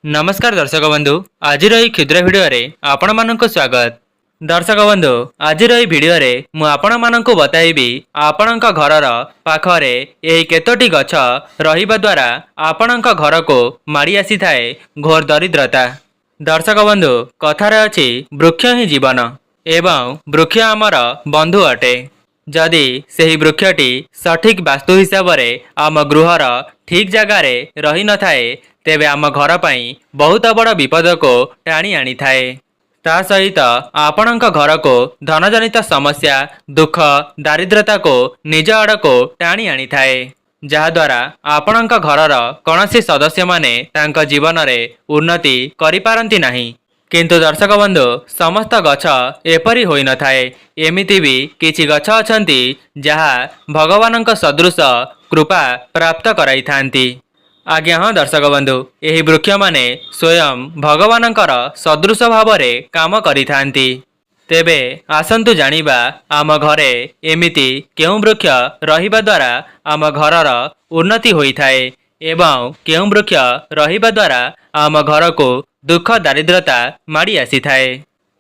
नमस्कार दर्शक बंधु आज क्षुद्र भिडियो आपण मानक स्वागत। दर्शक बंधु आज भिडियो मु आपण मानक बताइबी आपण घर पाखरे यही केतोटी गछ रहिबा द्वारा आपण घर को माड़ी आसी थाए घोर दरिद्रता। दर्शक बंधु कथार अछि वृक्ष ही जीवन एवं वृक्ष आमर बंधु अटे। जदि सही वृक्षटी सठिक वास्तु हिसाब से आम गृहर ठीक जगार रही न थाए तेबे आम घर पाई बहुत बड़ विपद को टाणी आनी थाए। ता सहित आपण घर को धनजनित समस्या दुख दारिद्रता को निज आड़ को टाणी आनी थाए, जहाद्वारा आपण घरर कौनसी सदस्य माने तांका जीवन रे उन्नति करि पारंती नाही। किंतु दर्शक बंधु समस्त गछ एपरी होई न थाए। एमिति भी किछि गछ अछंती जहा भगवानंक सदृश कृपा प्राप्त कराई थांती। आज्ञा हाँ दर्शक बंधु यही वृक्ष माने स्वयं भगवानंकर सदृश भाव काम करि थांती। तेबे आसंतु जानिबा आम घरे एमिति केउं वृक्ष रहिबा द्वारा आम घरर उन्नति होई थाए एवं केउं वृक्ष रहिबा द्वारा आम घर को दुख दारिद्रता माड़ी आसी थाए।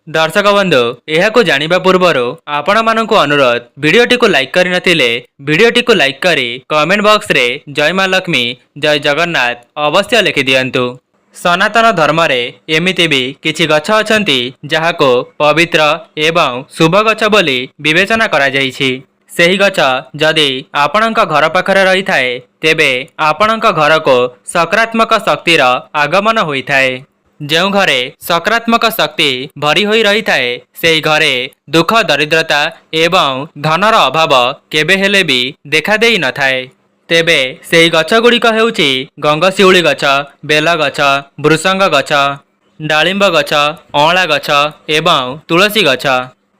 दर्शक बंधु यह जानिबा पूर्वर आपण मानक अनुरोध वीडियोटी को लाइक करि नथिले वीडियोटी को लाइक करी कमेंट बॉक्स रे जय मां लक्ष्मी जय जगन्नाथ अवश्य लिखि दियंतु। सनातन धर्म रे एमिति भी किछि गछ अछंती जहाको पवित्र एवं शुभ गछ बोली विवेचना करा जाइछि। सेही गछ जदि आपणक घर पाखरे रही थाए तेबे आपणक घर को सकारात्मक शक्तिर आगमन होई थाए। जो घरे सकारात्मक शक्ति भरी होई रही थाए सेही घरे दुख दरिद्रता एवं धनर अभाव केबे हेले भी देखा देई न थाए। तेबे सेही गछ गुड़िक हेउछि गंगशिउली गछ, बेल गछ, भृसंग गछ, डालिंब गछ, अँला गछ एवं तुलसी गछ।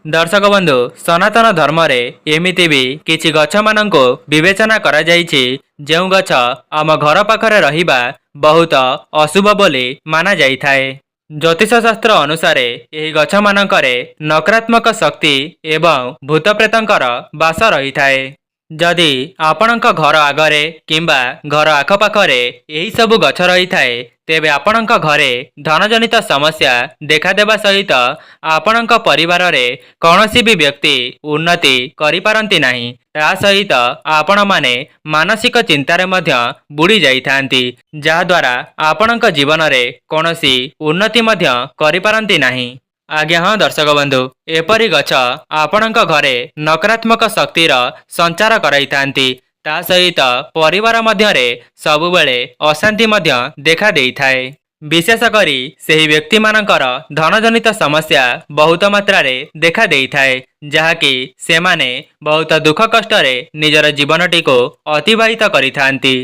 दर्शक बंधु सनातन धर्म रे एमिति भी किछि गछ मानंको विवेचना करा जाइछि जेउ गछ आम घर पाखरे रहिबा बहुत अशुभ बोली माना जाई थाए। ज्योतिष शास्त्र अनुसार यही गछ मानकरे नकारात्मक शक्ति एवं भूत प्रेतंकर बास रही थाए। जदि आपणक घर आगरे किंबा घर आखपाखरे यही सबु गछ रही थाए तेबे आपणक घरे धनजनित समस्या देखा देबा सहित आपणक परिवार रे कौनसी भी व्यक्ति उन्नति करि पारंती नाही। ता सहित आपण माने मानसिक चिंतारे मध्य बुड़ी जाई थांती जहाद्वारा आपणक जीवन रे कौनसी उन्नति मध्य करि पारंती नाही। आज्ञा हाँ दर्शक बंधु एपरी गछ आपणक घरे नकारात्मक शक्तिर संचार कराई थांती। ता सहित परिवार मध्यरे सबुबेले अशांति मध्य देखा देई थाए। विशेष करी सेही व्यक्ति मानकर धनजनित समस्या बहुत मात्रा रे देखा देई थाए जहाँकि सेमाने बहुत दुख कष्टरे निजर जीवनटी को अतिबाहित करि थांती।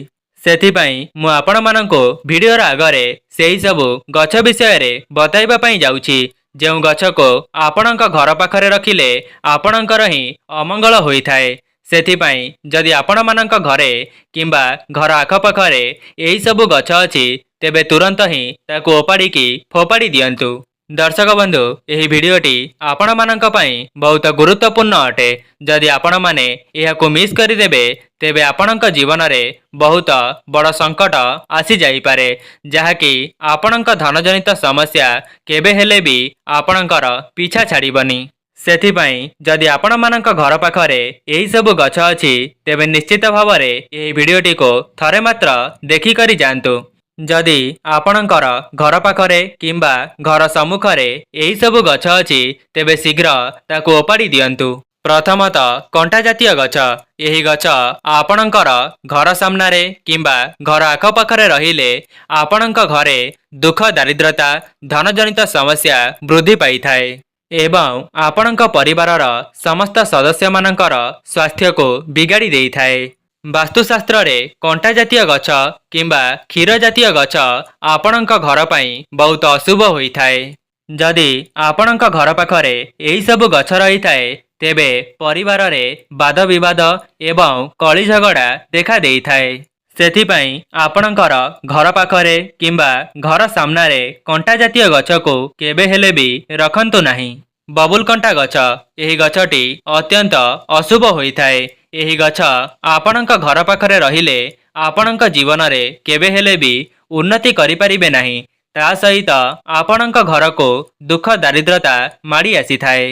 सेथिपाई मु आपण मानको भिडियोर आगरे सेही सबु गछ विषय रे बताइबा पई जाउछि जेउ गछ को आपणक घर पाखरे रखिले आपणकर ही अमंगल होई थाए। सेथिपाई जदि आपण मानक घरे किंबा घर आखपाखरे यही सबु गछ अछि तेबे तुरंत ही ताकू ओपाड़िकी फोपाड़ी दियंतु। दर्शक बंधु यही भिडियोटी आपण मानक पई बहुत गुरुत्वपूर्ण अटे। जदि आपण माने एहाकू मिस करि देबे तेबे आपणक जीवन रे बहुत बड़ संकट आसी जाई पारे जहाँकि आपणक धनजनित समस्या केबे हेले भी आपणकर पीछा छाड़िबनी। सेथिपाई जदि आपण मानक घर पाखरे यही सबु गछ अछि तेबे निश्चित भावरे यही भिडियोटी को थरे मात्र देखि करि जांतु। जदि आपणकर घर पाखरे किंबा घर सम्मुखरे यही सबु गछ अछि तेबे शीघ्र ताकू ओपाड़ी दियंतु। प्रथमत कंटा जातीय गछ यही गछ आपणकर घर सामनारे किंबा घर आखपाखरे रहिले आपणक घरे दुख दारिद्रता धनजनित समस्या वृद्धि पाई थाए एवं आपणक परिवारर समस्त सदस्य मानकर स्वास्थ्य को बिगाड़ी देई थाए। वास्तुशास्त्र रे कंटा जातीय गछ किंबा क्षीर जातीय गछ आपणक घर पाई बहुत अशुभ होई थाए। जदि आपणक घर पाखरे यही सबु गछ रही थाए तेबे परिवार रे वाद विवाद एवं कली झगड़ा देखा देई थाए। सेथिपाई आपणकर घर पाखरे किंबा घर सामनारे कंटा जातीय गछ को केबे हेले भी रखंतु नाही। बबुल कंटा गछ यही गछटी अत्यंत अशुभ होई थाए। यही गछ आपणक घर पाखरे रहिले आपणक जीवन रे केबे हेले भी उन्नति करि परिबे नाही। ତା ସହିତ ଆପଣଙ୍କ ଘରକୁ ଦୁଃଖ ଦାରିଦ୍ରତା ମାଡ଼ି ଆସିଥାଏ।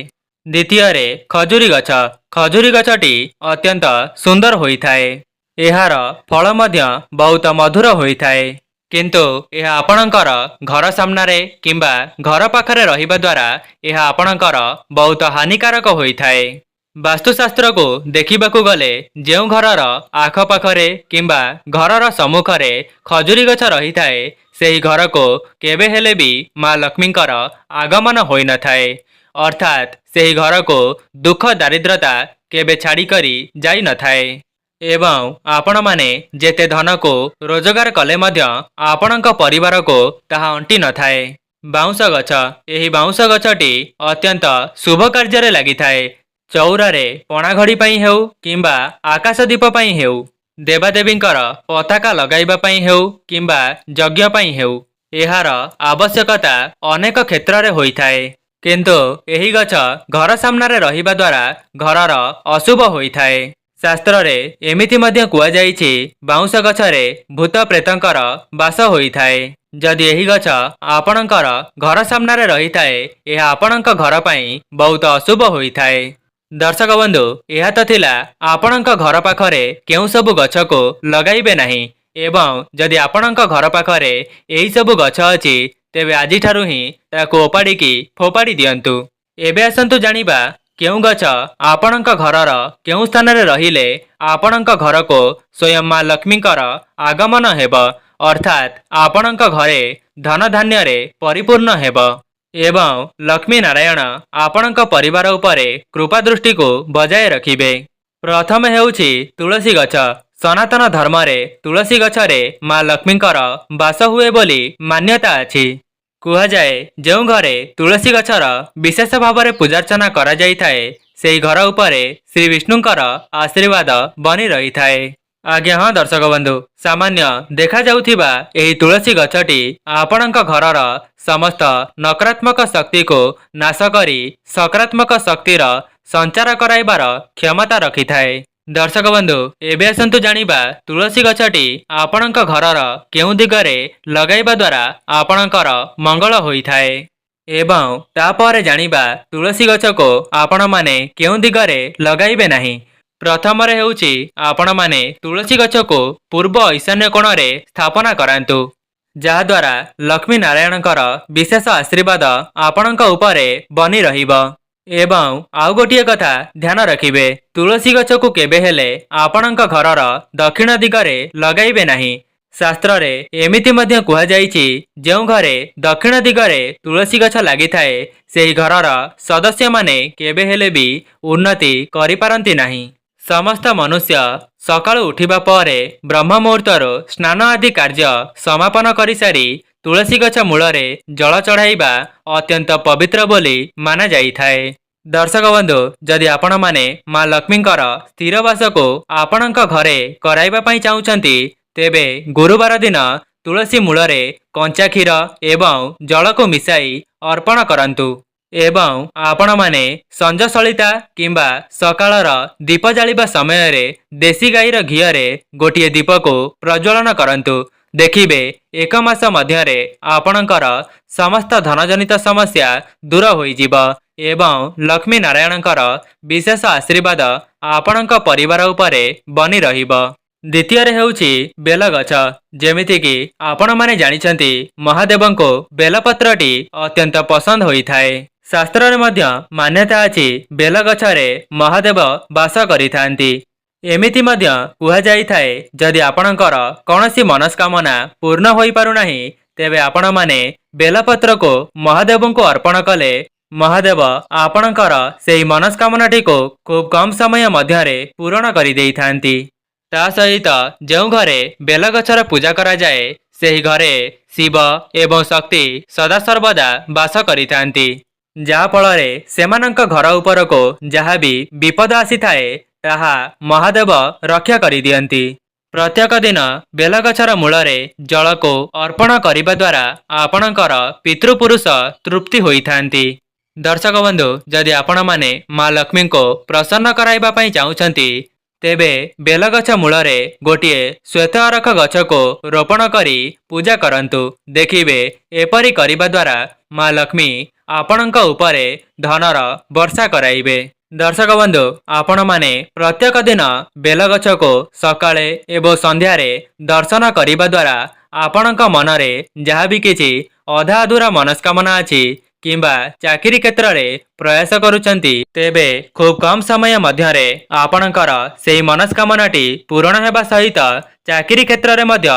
ଦ୍ୱିତୀୟରେ ଖଜୁରୀ ଗଛ। ଖଜୁରୀ ଗଛଟି ଅତ୍ୟନ୍ତ ସୁନ୍ଦର ହୋଇଥାଏ। ଏହାର ଫଳ ମଧ୍ୟ ବହୁତ ମଧୁର ହୋଇଥାଏ। କିନ୍ତୁ ଏହା ଆପଣଙ୍କର ଘର ସାମ୍ନାରେ କିମ୍ବା ଘର ପାଖରେ ରହିବା ଦ୍ୱାରା ଏହା ଆପଣଙ୍କର ବହୁତ ହାନିକାରକ ହୋଇଥାଏ। ବାସ୍ତୁଶାସ୍ତ୍ରକୁ ଦେଖିବାକୁ ଗଲେ ଯେଉଁ ଘରର ଆଖପାଖରେ କିମ୍ବା ଘରର ସମ୍ମୁଖରେ ଖଜୁରୀ ଗଛ ରହିଥାଏ ସେହି ଘରକୁ କେବେ ହେଲେ ବି ମା ଲକ୍ଷ୍ମୀଙ୍କର ଆଗମନ ହୋଇନଥାଏ। ଅର୍ଥାତ୍ ସେହି ଘରକୁ ଦୁଃଖ ଦାରିଦ୍ରତା କେବେ ଛାଡ଼ିକରି ଯାଇନଥାଏ। ଏବଂ ଆପଣମାନେ ଯେତେ ଧନକୁ ରୋଜଗାର କଲେ ମଧ୍ୟ ଆପଣଙ୍କ ପରିବାରକୁ ତାହା ଅଣ୍ଟି ନଥାଏ। ବାଉଁଶ ଗଛ। ଏହି ବାଉଁଶ ଗଛଟି ଅତ୍ୟନ୍ତ ଶୁଭ କାର୍ଯ୍ୟରେ ଲାଗିଥାଏ। ଚଉରାରେ ପଣାଘଡ଼ି ପାଇଁ ହେଉ କିମ୍ବା ଆକାଶଦୀପ ପାଇଁ ହେଉ, ଦେବାଦେବୀଙ୍କର ପତାକା ଲଗାଇବା ପାଇଁ ହେଉ କିମ୍ବା ଯଜ୍ଞ ପାଇଁ ହେଉ, ଏହାର ଆବଶ୍ୟକତା ଅନେକ କ୍ଷେତ୍ରରେ ହୋଇଥାଏ। କିନ୍ତୁ ଏହି ଗଛ ଘର ସାମ୍ନାରେ ରହିବା ଦ୍ୱାରା ଘରର ଅଶୁଭ ହୋଇଥାଏ। ଶାସ୍ତ୍ରରେ ଏମିତି ମଧ୍ୟ କୁହାଯାଇଛି ବାଉଁଶ ଗଛରେ ଭୂତ ପ୍ରେତଙ୍କର ବାସ ହୋଇଥାଏ। ଯଦି ଏହି ଗଛ ଆପଣଙ୍କର ଘର ସାମ୍ନାରେ ରହିଥାଏ ଏହା ଆପଣଙ୍କ ଘର ପାଇଁ ବହୁତ ଅଶୁଭ ହୋଇଥାଏ। ଦର୍ଶକ ବନ୍ଧୁ, ଏହା ତ ଥିଲା ଆପଣଙ୍କ ଘର ପାଖରେ କେଉଁ ସବୁ ଗଛକୁ ଲଗାଇବେ ନାହିଁ ଏବଂ ଯଦି ଆପଣଙ୍କ ଘର ପାଖରେ ଏହି ସବୁ ଗଛ ଅଛି ତେବେ ଆଜିଠାରୁ ହିଁ ତାକୁ ଓପାଡ଼ିକି ଫୋପାଡ଼ି ଦିଅନ୍ତୁ। ଏବେ ଆସନ୍ତୁ ଜାଣିବା କେଉଁ ଗଛ ଆପଣଙ୍କ ଘରର କେଉଁ ସ୍ଥାନରେ ରହିଲେ ଆପଣଙ୍କ ଘରକୁ ସ୍ୱୟଂ ମା ଲକ୍ଷ୍ମୀଙ୍କର ଆଗମନ ହେବ, ଅର୍ଥାତ୍ ଆପଣଙ୍କ ଘରେ ଧନ ଧାନ୍ୟରେ ପରିପୂର୍ଣ୍ଣ ହେବ ଏବଂ ଲକ୍ଷ୍ମୀ ନାରାୟଣ ଆପଣଙ୍କ ପରିବାର ଉପରେ କୃପା ଦୃଷ୍ଟିକୁ ବଜାୟ ରଖିବେ। ପ୍ରଥମେ ହେଉଛି ତୁଳସୀ ଗଛ। ସନାତନ ଧର୍ମରେ ତୁଳସୀ ଗଛରେ ମା ଲକ୍ଷ୍ମୀଙ୍କର ବାସ ହୁଏ ବୋଲି ମାନ୍ୟତା ଅଛି। କୁହାଯାଏ ଯେଉଁ ଘରେ ତୁଳସୀ ଗଛର ବିଶେଷ ଭାବରେ ପୂଜାର୍ଚ୍ଚନା କରାଯାଇଥାଏ ସେହି ଘର ଉପରେ ଶ୍ରୀ ବିଷ୍ଣୁଙ୍କର ଆଶୀର୍ବାଦ ବନି ରହିଥାଏ। ଆଜ୍ଞା ହଁ ଦର୍ଶକ ବନ୍ଧୁ, ସାମାନ୍ୟ ଦେଖାଯାଉଥିବା ଏହି ତୁଳସୀ ଗଛଟି ଆପଣଙ୍କ ଘରର ସମସ୍ତ ନକାରାତ୍ମକ ଶକ୍ତିକୁ ନାଶ କରି ସକାରାତ୍ମକ ଶକ୍ତିର ସଞ୍ଚାର କରାଇବାର କ୍ଷମତା ରଖିଥାଏ। ଦର୍ଶକ ବନ୍ଧୁ, ଏବେ ଆସନ୍ତୁ ଜାଣିବା ତୁଳସୀ ଗଛଟି ଆପଣଙ୍କ ଘରର କେଉଁ ଦିଗରେ ଲଗାଇବା ଦ୍ୱାରା ଆପଣଙ୍କର ମଙ୍ଗଳ ହୋଇଥାଏ ଏବଂ ତାପରେ ଜାଣିବା ତୁଳସୀ ଗଛକୁ ଆପଣମାନେ କେଉଁ ଦିଗରେ ଲଗାଇବେ ନାହିଁ। ପ୍ରଥମରେ ହେଉଛି ଆପଣମାନେ ତୁଳସୀ ଗଛକୁ ପୂର୍ବ ଈଶାନ୍ୟ କୋଣରେ ସ୍ଥାପନା କରାନ୍ତୁ, ଯାହାଦ୍ୱାରା ଲକ୍ଷ୍ମୀ ନାରାୟଣଙ୍କର ବିଶେଷ ଆଶୀର୍ବାଦ ଆପଣଙ୍କ ଉପରେ ବନି ରହିବ। ଏବଂ ଆଉ ଗୋଟିଏ କଥା ଧ୍ୟାନ ରଖିବେ, ତୁଳସୀ ଗଛକୁ କେବେ ହେଲେ ଆପଣଙ୍କ ଘରର ଦକ୍ଷିଣ ଦିଗରେ ଲଗାଇବେ ନାହିଁ। ଶାସ୍ତ୍ରରେ ଏମିତି ମଧ୍ୟ କୁହାଯାଇଛି ଯେଉଁ ଘରେ ଦକ୍ଷିଣ ଦିଗରେ ତୁଳସୀ ଗଛ ଲାଗିଥାଏ ସେହି ଘରର ସଦସ୍ୟମାନେ କେବେ ହେଲେ ବି ଉନ୍ନତି କରିପାରନ୍ତି ନାହିଁ। ସମସ୍ତ ମନୁଷ୍ୟ ସକାଳୁ ଉଠିବା ପରେ ବ୍ରହ୍ମ ମୁହୂର୍ତ୍ତରୁ ସ୍ନାନ ଆଦି କାର୍ଯ୍ୟ ସମାପନ କରିସାରି ତୁଳସୀ ଗଛ ମୂଳରେ ଜଳ ଚଢ଼ାଇବା ଅତ୍ୟନ୍ତ ପବିତ୍ର ବୋଲି ମାନାଯାଇଥାଏ। ଦର୍ଶକ ବନ୍ଧୁ, ଯଦି ଆପଣମାନେ ମା ଲକ୍ଷ୍ମୀଙ୍କର ସ୍ଥିର ବାସକୁ ଆପଣଙ୍କ ଘରେ କରାଇବା ପାଇଁ ଚାହୁଁଛନ୍ତି ତେବେ ଗୁରୁବାର ଦିନ ତୁଳସୀ ମୂଳରେ କଞ୍ଚା କ୍ଷୀର ଏବଂ ଜଳକୁ ମିଶାଇ ଅର୍ପଣ କରନ୍ତୁ ଏବଂ ଆପଣମାନେ ସଞ୍ଜ ସଳିତା କିମ୍ବା ସକାଳର ଦୀପ ଜାଳିବା ସମୟରେ ଦେଶୀ ଗାଈର ଘିଅରେ ଗୋଟିଏ ଦୀପକୁ ପ୍ରଜ୍ୱଳନ କରନ୍ତୁ। ଦେଖିବେ 1 ମାସ ମଧ୍ୟରେ ଆପଣଙ୍କର ସମସ୍ତ ଧନଜନିତ ସମସ୍ୟା ଦୂର ହୋଇଯିବ ଏବଂ ଲକ୍ଷ୍ମୀ ନାରାୟଣଙ୍କର ବିଶେଷ ଆଶୀର୍ବାଦ ଆପଣଙ୍କ ପରିବାର ଉପରେ ବନି ରହିବ। ଦ୍ୱିତୀୟରେ ହେଉଛି ବେଲଗଛ। ଯେମିତିକି ଆପଣମାନେ ଜାଣିଛନ୍ତି ମହାଦେବଙ୍କୁ ବେଲପତ୍ରଟି ଅତ୍ୟନ୍ତ ପସନ୍ଦ ହୋଇଥାଏ। ଶାସ୍ତ୍ରରେ ମଧ୍ୟ ମାନ୍ୟତା ଅଛି ବେଲଗଛରେ ମହାଦେବ ବାସ କରିଥାନ୍ତି। ଏମିତି ମଧ୍ୟ କୁହାଯାଇଥାଏ ଯଦି ଆପଣଙ୍କର କୌଣସି ମନସ୍କାମନା ପୂର୍ଣ୍ଣ ହୋଇପାରୁନାହିଁ ତେବେ ଆପଣମାନେ ବେଲପତ୍ରକୁ ମହାଦେବଙ୍କୁ ଅର୍ପଣ କଲେ ମହାଦେବ ଆପଣଙ୍କର ସେହି ମନସ୍କାମନାଟିକୁ ଖୁବ୍ କମ୍ ସମୟ ମଧ୍ୟରେ ପୂରଣ କରିଦେଇଥାନ୍ତି। ତା ସହିତ ଯେଉଁ ଘରେ ବେଲଗଛର ପୂଜା କରାଯାଏ ସେହି ଘରେ ଶିବ ଏବଂ ଶକ୍ତି ସଦାସର୍ବଦା ବାସ କରିଥାନ୍ତି, ଯାହାଫଳରେ ସେମାନଙ୍କ ଘର ଉପରକୁ ଯାହା ବି ବିପଦ ଆସିଥାଏ ତାହା ମହାଦେବ ରକ୍ଷା କରିଦିଅନ୍ତି। ପ୍ରତ୍ୟେକ ଦିନ ବେଲଗଛର ମୂଳରେ ଜଳକୁ ଅର୍ପଣ କରିବା ଦ୍ୱାରା ଆପଣଙ୍କର ପିତୃପୁରୁଷ ତୃପ୍ତି ହୋଇଥାନ୍ତି। ଦର୍ଶକ ବନ୍ଧୁ, ଯଦି ଆପଣମାନେ ମା ଲକ୍ଷ୍ମୀଙ୍କୁ ପ୍ରସନ୍ନ କରାଇବା ପାଇଁ ଚାହୁଁଛନ୍ତି ତେବେ ବେଲଗଛ ମୂଳରେ ଗୋଟିଏ ଶ୍ୱେତ ଅରଖ ଗଛକୁ ରୋପଣ କରି ପୂଜା କରନ୍ତୁ। ଦେଖିବେ ଏପରି କରିବା ଦ୍ୱାରା ମା ଲକ୍ଷ୍ମୀ ଆପଣଙ୍କ ଉପରେ ଧନର ବର୍ଷା କରାଇବେ। ଦର୍ଶକ ବନ୍ଧୁ, ଆପଣମାନେ ପ୍ରତ୍ୟେକ ଦିନ ବେଲଗଛକୁ ସକାଳେ ଏବଂ ସନ୍ଧ୍ୟାରେ ଦର୍ଶନ କରିବା ଦ୍ୱାରା ଆପଣଙ୍କ ମନରେ ଯାହାବି କିଛି ଅଧା ଅଧୁରା ମନସ୍କାମନା ଅଛି କିମ୍ବା ଚାକିରି କ୍ଷେତ୍ରରେ ପ୍ରୟାସ କରୁଛନ୍ତି, ତେବେ ଖୁବ୍ କମ୍ ସମୟ ମଧ୍ୟରେ ଆପଣଙ୍କର ସେହି ମନସ୍କାମନାଟି ପୂରଣ ହେବା ସହିତ ଚାକିରି କ୍ଷେତ୍ରରେ ମଧ୍ୟ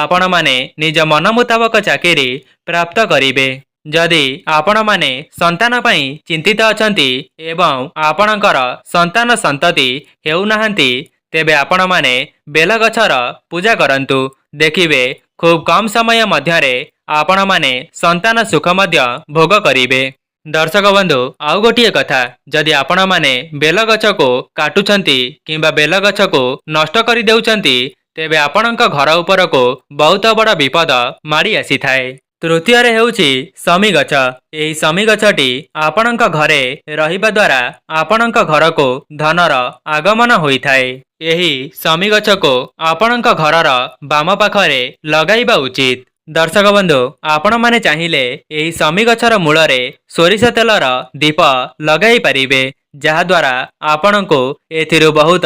ଆପଣମାନେ ନିଜ ମନ ମୁତାବକ ଚାକିରି ପ୍ରାପ୍ତ କରିବେ। ଯଦି ଆପଣମାନେ ସନ୍ତାନ ପାଇଁ ଚିନ୍ତିତ ଅଛନ୍ତି ଏବଂ ଆପଣଙ୍କର ସନ୍ତାନ ସନ୍ତତି ହେଉନାହାନ୍ତି, ତେବେ ଆପଣମାନେ ବେଲଗଛର ପୂଜା କରନ୍ତୁ। ଦେଖିବେ ଖୁବ୍ କମ୍ ସମୟ ମଧ୍ୟରେ ଆପଣମାନେ ସନ୍ତାନ ସୁଖ ମଧ୍ୟ ଭୋଗ କରିବେ। ଦର୍ଶକ ବନ୍ଧୁ, ଆଉ ଗୋଟିଏ କଥା, ଯଦି ଆପଣମାନେ ବେଲଗଛକୁ କାଟୁଛନ୍ତି କିମ୍ବା ବେଲଗଛକୁ ନଷ୍ଟ କରିଦେଉଛନ୍ତି, ତେବେ ଆପଣଙ୍କ ଘର ଉପରକୁ ବହୁତ ବଡ଼ ବିପଦ ମାଡ଼ି ଆସିଥାଏ। ତୃତୀୟରେ ହେଉଛି ଶମି ଗଛ। ଏହି ଶମି ଗଛଟି ଆପଣଙ୍କ ଘରେ ରହିବା ଦ୍ୱାରା ଆପଣଙ୍କ ଘରକୁ ଧନର ଆଗମନ ହୋଇଥାଏ। ଏହି ଶମି ଗଛକୁ ଆପଣଙ୍କ ଘରର ବାମ ପାଖରେ ଲଗାଇବା ଉଚିତ। ଦର୍ଶକ ବନ୍ଧୁ, ଆପଣମାନେ ଚାହିଁଲେ ଏହି ଶମି ଗଛର ମୂଳରେ ସୋରିଷ ତେଲର ଦୀପ ଲଗାଇ ପାରିବେ, ଯାହାଦ୍ୱାରା ଆପଣଙ୍କୁ ଏଥିରୁ ବହୁତ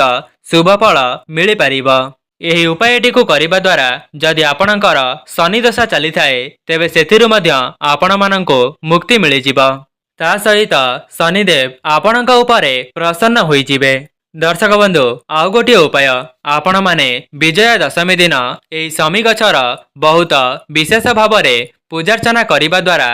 ଶୁଭ ଫଳ ମିଳିପାରିବ। ଏହି ଉପାୟଟିକୁ କରିବା ଦ୍ୱାରା ଯଦି ଆପଣଙ୍କର ଶନି ଦଶା ଚାଲିଥାଏ, ତେବେ ସେଥିରୁ ମଧ୍ୟ ଆପଣମାନଙ୍କୁ ମୁକ୍ତି ମିଳିଯିବ। ତା ସହିତ ଶନିଦେବ ଆପଣଙ୍କ ଉପରେ ପ୍ରସନ୍ନ ହୋଇଯିବେ। ଦର୍ଶକ ବନ୍ଧୁ, ଆଉ ଗୋଟିଏ ଉପାୟ, ଆପଣମାନେ ବିଜୟା ଦଶମୀ ଦିନ ଏହି ଶମି ଗଛର ବହୁତ ବିଶେଷ ଭାବରେ ପୂଜାର୍ଚ୍ଚନା କରିବା ଦ୍ୱାରା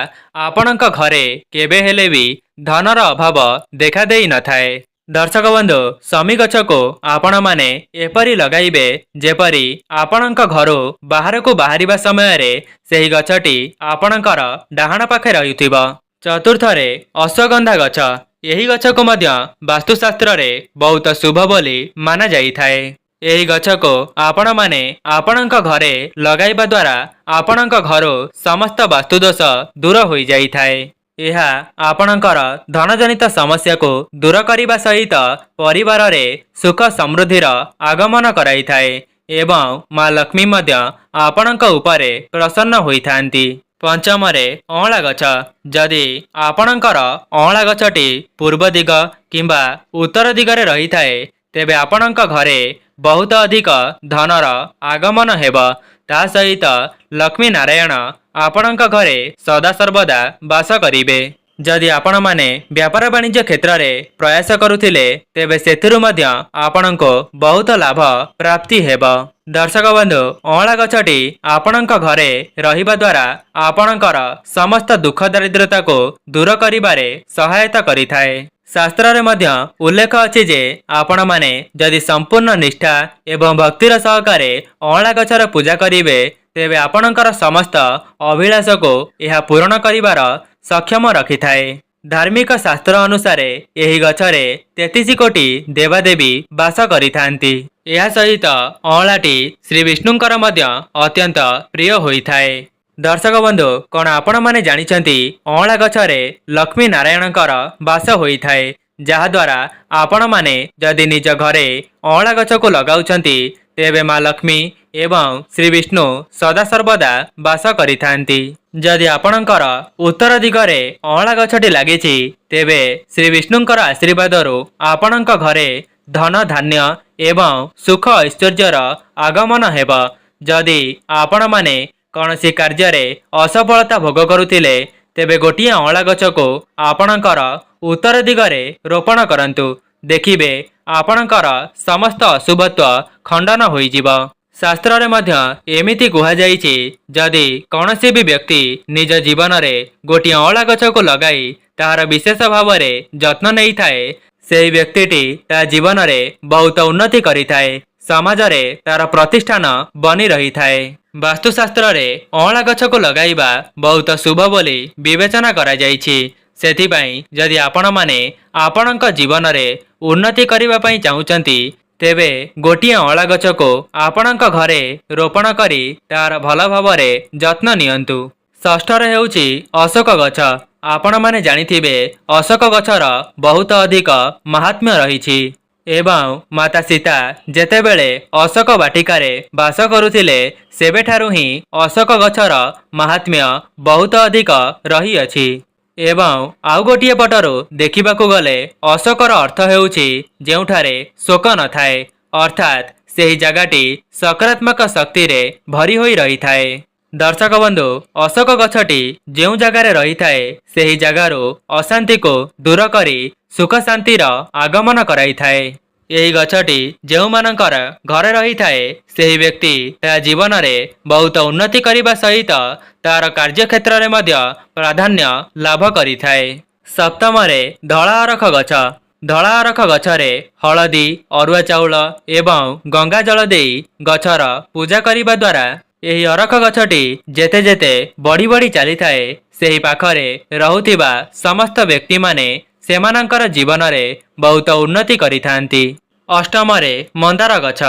ଆପଣଙ୍କ ଘରେ କେବେ ହେଲେ ବି ଧନର ଅଭାବ ଦେଖାଦେଇ ନଥାଏ। ଦର୍ଶକ ବନ୍ଧୁ, ଶମି ଗଛକୁ ଆପଣମାନେ ଏପରି ଲଗାଇବେ ଯେପରି ଆପଣଙ୍କ ଘରୁ ବାହାରକୁ ବାହାରିବା ସମୟରେ ସେହି ଗଛଟି ଆପଣଙ୍କର ଡାହାଣ ପାଖେ ରହିଥିବ। ଚତୁର୍ଥରେ ଅଶ୍ୱଗନ୍ଧା ଗଛ। ଏହି ଗଛକୁ ମଧ୍ୟ ବାସ୍ତୁଶାସ୍ତ୍ରରେ ବହୁତ ଶୁଭ ବୋଲି ମାନାଯାଇଥାଏ। ଏହି ଗଛକୁ ଆପଣମାନେ ଆପଣଙ୍କ ଘରେ ଲଗାଇବା ଦ୍ୱାରା ଆପଣଙ୍କ ଘରୁ ସମସ୍ତ ବାସ୍ତୁଦୋଷ ଦୂର ହୋଇଯାଇଥାଏ। ଏହା ଆପଣଙ୍କର ଧନଜନିତ ସମସ୍ୟାକୁ ଦୂର କରିବା ସହିତ ପରିବାରରେ ସୁଖ ସମୃଦ୍ଧିର ଆଗମନ କରାଇଥାଏ ଏବଂ ମା ଲକ୍ଷ୍ମୀ ମଧ୍ୟ ଆପଣଙ୍କ ଉପରେ ପ୍ରସନ୍ନ ହୋଇଥାନ୍ତି। ପଞ୍ଚମରେ ଅଁଳା ଗଛ। ଯଦି ଆପଣଙ୍କର ଅଁଳା ଗଛଟି ପୂର୍ବ ଦିଗ କିମ୍ବା ଉତ୍ତର ଦିଗରେ ରହିଥାଏ, ତେବେ ଆପଣଙ୍କ ଘରେ ବହୁତ ଅଧିକ ଧନର ଆଗମନ ହେବ। ତା ସହିତ ଲକ୍ଷ୍ମୀ ନାରାୟଣ ଆପଣଙ୍କ ଘରେ ସଦାସର୍ବଦା ବାସ କରିବେ। ଯଦି ଆପଣମାନେ ବ୍ୟାପାର ବାଣିଜ୍ୟ କ୍ଷେତ୍ରରେ ପ୍ରୟାସ କରୁଥିଲେ, ତେବେ ସେଥିରୁ ମଧ୍ୟ ଆପଣଙ୍କୁ ବହୁତ ଲାଭ ପ୍ରାପ୍ତି ହେବ। ଦର୍ଶକ ବନ୍ଧୁ, ଅଁଳା ଗଛଟି ଆପଣଙ୍କ ଘରେ ରହିବା ଦ୍ୱାରା ଆପଣଙ୍କର ସମସ୍ତ ଦୁଃଖ ଦାରିଦ୍ର୍ୟତାକୁ ଦୂର କରିବାରେ ସହାୟତା କରିଥାଏ। ଶାସ୍ତ୍ରରେ ମଧ୍ୟ ଉଲ୍ଲେଖ ଅଛି ଯେ ଆପଣମାନେ ଯଦି ସମ୍ପୂର୍ଣ୍ଣ ନିଷ୍ଠା ଏବଂ ଭକ୍ତିର ସହକାରେ ଅଁଳା ଗଛର ପୂଜା କରିବେ, ତେବେ ଆପଣଙ୍କର ସମସ୍ତ ଅଭିଳାଷକୁ ଏହା ପୂରଣ କରିବାର ସକ୍ଷମ ରଖିଥାଏ। ଧାର୍ମିକ ଶାସ୍ତ୍ର ଅନୁସାରେ ଏହି ଗଛରେ 33 କୋଟି ଦେବାଦେବୀ ବାସ କରିଥାନ୍ତି। ଏହା ସହିତ ଅଁଳାଟି ଶ୍ରୀ ବିଷ୍ଣୁଙ୍କର ମଧ୍ୟ ଅତ୍ୟନ୍ତ ପ୍ରିୟ ହୋଇଥାଏ। ଦର୍ଶକ ବନ୍ଧୁ, କ'ଣ ଆପଣମାନେ ଜାଣିଛନ୍ତି ଅଁଳା ଗଛରେ ଲକ୍ଷ୍ମୀ ନାରାୟଣଙ୍କର ବାସ ହୋଇଥାଏ, ଯାହାଦ୍ୱାରା ଆପଣମାନେ ଯଦି ନିଜ ଘରେ ଅଁଳା ଗଛକୁ ଲଗାଉଛନ୍ତି, ତେବେ ମା ଲକ୍ଷ୍ମୀ ଏବଂ ଶ୍ରୀ ବିଷ୍ଣୁ ସଦାସର୍ବଦା ବାସ କରିଥାନ୍ତି। ଯଦି ଆପଣଙ୍କର ଉତ୍ତର ଦିଗରେ ଅଁଳା ଗଛଟି ଲାଗିଛି, ତେବେ ଶ୍ରୀ ବିଷ୍ଣୁଙ୍କର ଆଶୀର୍ବାଦରୁ ଆପଣଙ୍କ ଘରେ ଧନ ଧାନ୍ୟ ଏବଂ ସୁଖ ଐଶ୍ୱର୍ଯ୍ୟର ଆଗମନ ହେବ। ଯଦି ଆପଣମାନେ କୌଣସି କାର୍ଯ୍ୟରେ ଅସଫଳତା ଭୋଗ କରୁଥିଲେ, ତେବେ ଗୋଟିଏ ଅଁଳା ଗଛକୁ ଆପଣଙ୍କର ଉତ୍ତର ଦିଗରେ ରୋପଣ କରନ୍ତୁ। ଦେଖିବେ ଆପଣଙ୍କର ସମସ୍ତ ଅଶୁଭତ୍ୱ ଖଣ୍ଡନ ହୋଇଯିବ। ଶାସ୍ତ୍ରରେ ମଧ୍ୟ ଏମିତି କୁହାଯାଇଛି, ଯଦି କୌଣସି ବି ବ୍ୟକ୍ତି ନିଜ ଜୀବନରେ ଗୋଟିଏ ଅଁଳା ଗଛକୁ ଲଗାଇ ତାହାର ବିଶେଷ ଭାବରେ ଯତ୍ନ ନେଇଥାଏ, ସେହି ବ୍ୟକ୍ତିଟି ତା ଜୀବନରେ ବହୁତ ଉନ୍ନତି କରିଥାଏ, ସମାଜରେ ତାର ପ୍ରତିଷ୍ଠାନ ବନି ରହିଥାଏ। ବାସ୍ତୁଶାସ୍ତ୍ରରେ ଅଁଳା ଗଛକୁ ଲଗାଇବା ବହୁତ ଶୁଭ ବୋଲି ବିବେଚନା କରାଯାଇଛି। ସେଥିପାଇଁ ଯଦି ଆପଣମାନେ ଆପଣଙ୍କ ଜୀବନରେ ଉନ୍ନତି କରିବା ପାଇଁ ଚାହୁଁଛନ୍ତି, ତେବେ ଗୋଟିଏ ଅଁଳା ଗଛକୁ ଆପଣଙ୍କ ଘରେ ରୋପଣ କରି ତାର ଭଲ ଭାବରେ ଯତ୍ନ ନିଅନ୍ତୁ। ଷଷ୍ଠରେ ହେଉଛି ଅଶୋକ ଗଛ। ଆପଣମାନେ ଜାଣିଥିବେ ଅଶୋକ ଗଛର ବହୁତ ଅଧିକ ମାହାତ୍ମ୍ୟ ରହିଛି। एवं माता सीता जेतेबेले अशोक बाटिकारे बास करुथिले सेबेठारु ही अशोक गछर महात्म्य बहुत अधिक रही अछि। एवं आउ गोटिए पटरु देखिबाकू गले अशोकर अर्थ हेउछि जेउठारे शोक न थाए, अर्थात सेही जगाटी सकारात्मक शक्ति रे भरी होई रही थाए। दर्शक बंधु, अशोक गछटी जेउ जगारे रही थाए सेही जगारू अशांति को दूर करी सुख शांतिर आगमन कराई थाए। यही गछटी जेउ मानकर घरे रही थाए सेही व्यक्ति ता जीवन रे बहुत उन्नति करिबा सहित तार कार्य क्षेत्र रे मध्य प्राधान्य लाभ करी थाए। सप्तम रे धला अरख गछ। धला अरख गछरे हलदी, अरुआ चाउल एवं गंगा जल देई गछर पूजा करिबा द्वारा यही अरख गछटी जेते जेते बढ़ी बढ़ी चली थाए सेही पाखरे रहुथिबा समस्त व्यक्ति माने सेमानंकर जीवन रे बहुत उन्नति करिथांती। अष्टम रे मंदार गछ।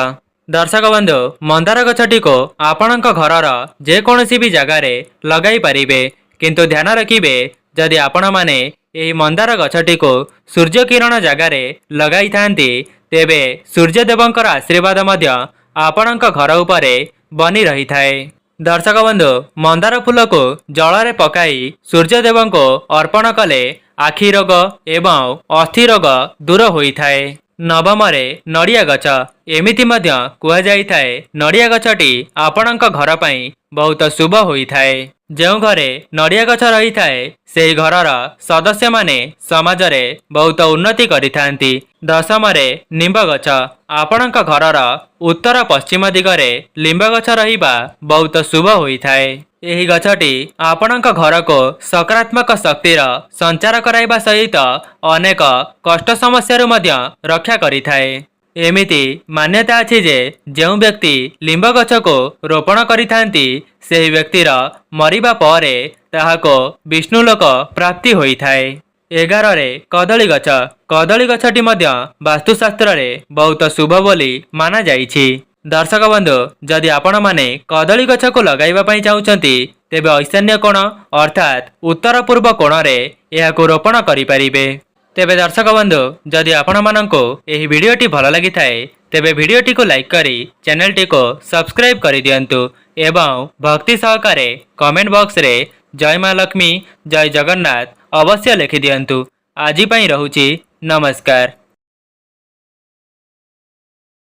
दर्शक बंधु, मंदार गछटी को आपणक घरर जे कोनोसी भी जगारे लगाई पारिबे, किंतु ध्यान रखिबे जदि आपण माने एही मंदार गछटी को सूर्य किरण जगारे लगाई थांती तेबे सूर्य देवंकर आशीर्वाद मध्य आपणक घर उपरे बनी रही थाए। दर्शक बंधु, मंदार फूल को जल रे पकाई सूर्य देव को अर्पण कले आखि रोग एवं अस्थि रोग दूर होई थाए। नवम रे नड़िया गछ। एमिति मध्य कुहा जाई थाए नड़िया गछटी आपणक घर पई बहुत शुभ होई थाए। जेउ घरे नड़िया गछ रही थाए सेही घरर सदस्य माने समाज रे बहुत उन्नति करिथांती। दशम रे निंब गछ। आपणक घरर उत्तर पश्चिम दिगरे लिंब गछ रहिबा बहुत शुभ होई थाए। एही गछटी आपणक घर को सकारात्मक शक्तिर संचार कराइबा सहित अनेक कष्ट समस्या मध्य रक्षा करिथाए। एमिति मान्यता अछि जे जेउ व्यक्ति लिंब गछ को रोपण करिथांती सेही व्यक्तिर मरिबा परे ताहाको विष्णुलोक प्राप्ति होई थाए। 11 रे कदली गछ। कदली गछटी मध्य वास्तुशास्त्र रे बहुत शुभ बोली माना जाइछि। दर्शक बंधु, जदि आपण माने कदली गछ को लगाइबा पई चाहुचंती तेबे ईशान्य कोण अर्थात उत्तर पूर्व कोण रे एहाको रोपण करि परिबे। तेबे दर्शक बंधु, जदि आपण माननको एही वीडियोटी भल लागि थाए तेबे वीडियोटी को लाइक करी चैनलटी को सब्सक्राइब करि दियंतु एवं भक्ति सहकारे कमेंट बॉक्स रे जय मां लक्ष्मी, जय जगन्नाथ अवश्य लिखि दियंतु। आजि पई रहुछि, नमस्कार।